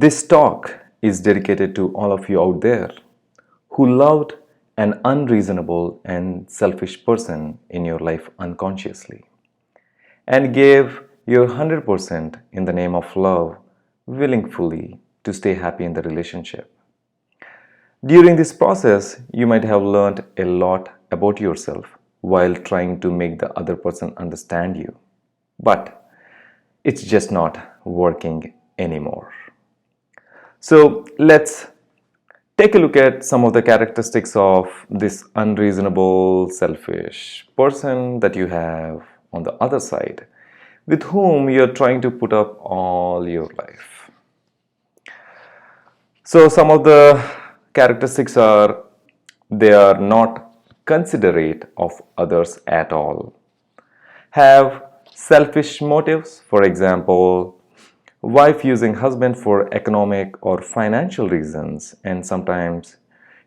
This talk is dedicated to all of you out there who loved an unreasonable and selfish person in your life unconsciously and gave your 100% in the name of love willingly to stay happy in the relationship. During this process, you might have learned a lot about yourself while trying to make the other person understand you. But it's just not working anymore. So let's take a look at some of the characteristics of this unreasonable, selfish person that you have on the other side, with whom you're trying to put up all your life. So some of the characteristics are they are not considerate of others at all, have selfish motives, for example, wife using husband for economic or financial reasons and sometimes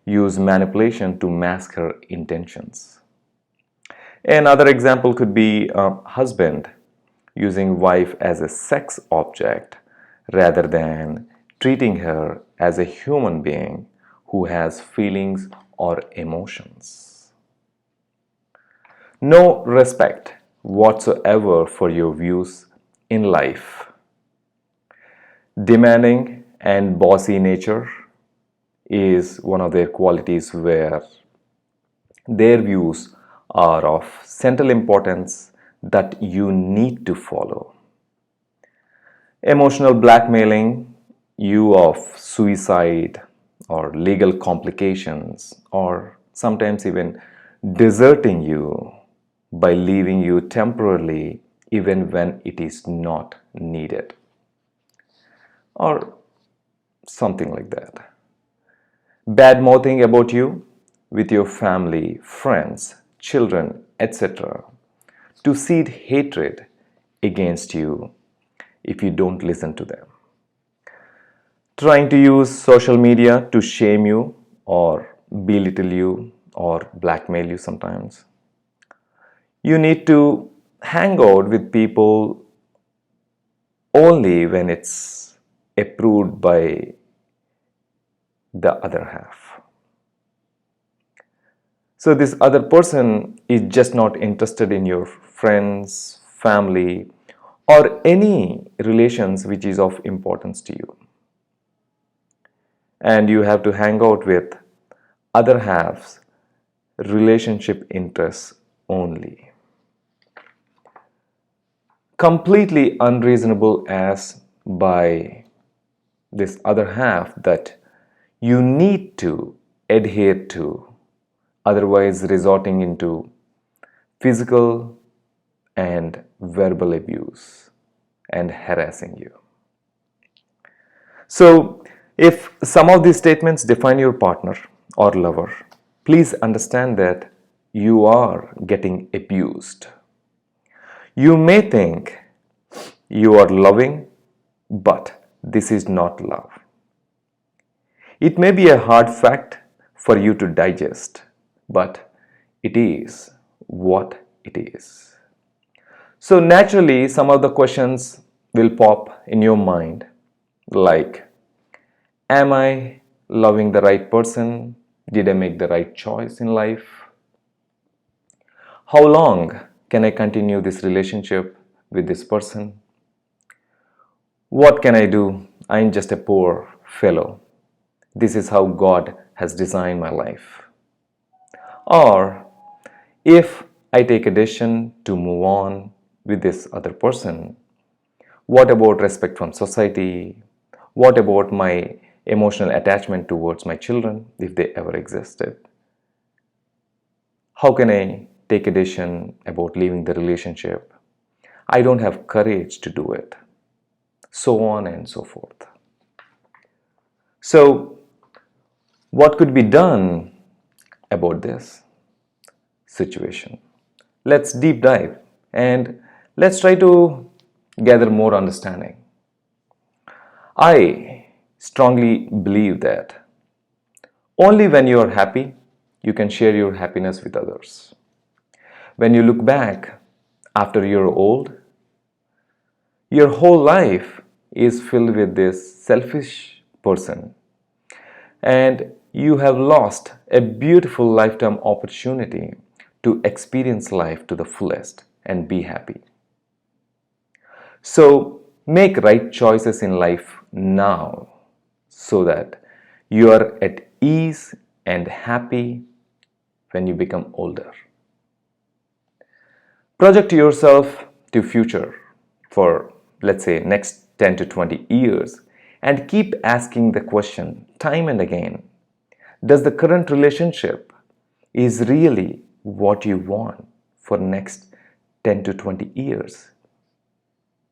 use manipulation to mask her intentions. Another example could be a husband using wife as a sex object rather than treating her as a human being who has feelings or emotions. No respect whatsoever for your views in life. Demanding and bossy nature is one of their qualities where their views are of central importance that you need to follow. Emotional blackmailing you of suicide or legal complications, or sometimes even deserting you by leaving you temporarily even when it is not needed, or something like that. Bad mouthing about you with your family, friends, children, etc., to seed hatred against you if you don't listen to them. Trying to use social media to shame you or belittle you or blackmail you sometimes. You need to hang out with people only when it's approved by the other half. So this other person is just not interested in your friends, family, or any relations which is of importance to you. And you have to hang out with other halves relationship interests only. Completely unreasonable as by this other half that you need to adhere to, otherwise resorting into physical and verbal abuse and harassing you. So, if some of these statements define your partner or lover, please understand that you are getting abused. You may think you are loving, but this is not love. It may be a hard fact for you to digest, but it is what it is. So naturally, some of the questions will pop in your mind like, am I loving the right person? Did I make the right choice in life? How long can I continue this relationship with this person? What can I do? I'm just a poor fellow. This is how God has designed my life. Or if I take a decision to move on with this other person, what about respect from society? What about my emotional attachment towards my children, if they ever existed? How can I take a decision about leaving the relationship? I don't have courage to do it. So on and so forth. So, what could be done about this situation? Let's deep dive and let's try to gather more understanding. I strongly believe that only when you are happy, you can share your happiness with others. When you look back after you're old, your whole life is filled with this selfish person, and you have lost a beautiful lifetime opportunity to experience life to the fullest and be happy. So make right choices in life now so that you are at ease and happy when you become older. Project yourself to future for, let's say, next 10 to 20 years and keep asking the question time and again, does the current relationship is really what you want for next 10 to 20 years?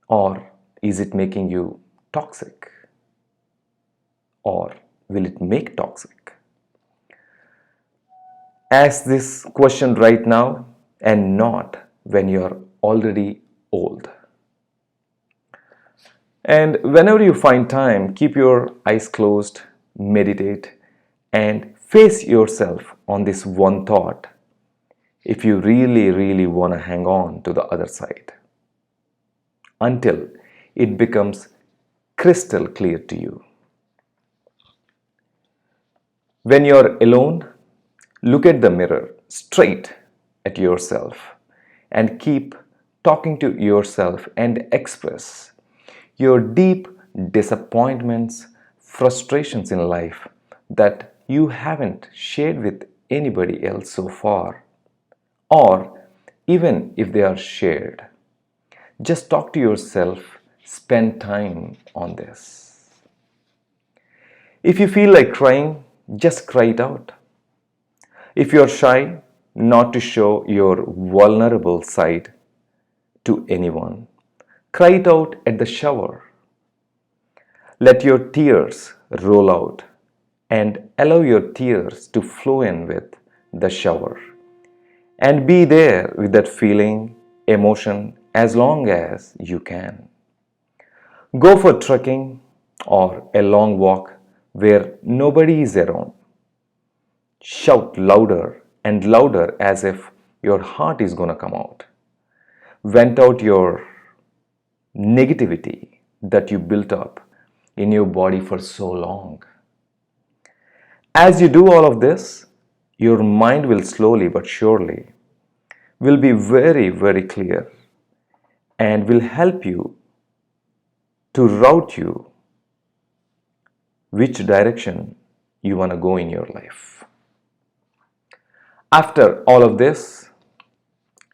Or is it making you toxic? Or will it make toxic? Ask this question right now and not when you're already old. And whenever you find time, keep your eyes closed, meditate, and face yourself on this one thought if you really, really want to hang on to the other side until it becomes crystal clear to you. When you're alone, look at the mirror straight at yourself and keep talking to yourself and express your deep disappointments, frustrations in life that you haven't shared with anybody else so far, or even if they are shared. Just talk to yourself, spend time on this. If you feel like crying, just cry it out. If you're shy, not to show your vulnerable side to anyone, cry it out at the shower. Let your tears roll out and allow your tears to flow in with the shower. And be there with that feeling, emotion as long as you can. Go for trekking or a long walk where nobody is around. Shout louder and louder as if your heart is going to come out. Vent out your negativity that you built up in your body for so long. As you do all of this, your mind will slowly but surely will be very, very clear and will help you to route you which direction you want to go in your life. After all of this,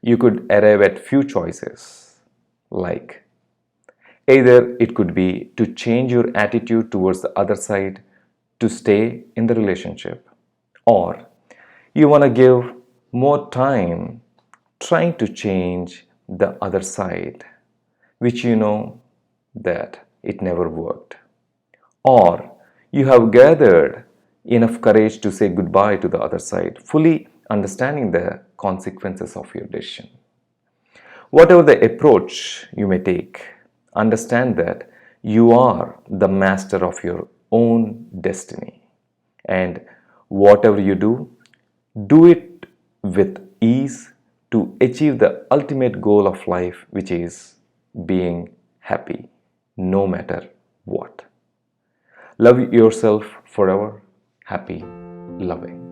you could arrive at few choices, like either it could be to change your attitude towards the other side to stay in the relationship, or you want to give more time trying to change the other side, which you know that it never worked, or you have gathered enough courage to say goodbye to the other side, fully understanding the consequences of your decision. Whatever the approach you may take, understand that you are the master of your own destiny. And whatever you do, do it with ease to achieve the ultimate goal of life, which is being happy, no matter what. Love yourself forever. Happy loving.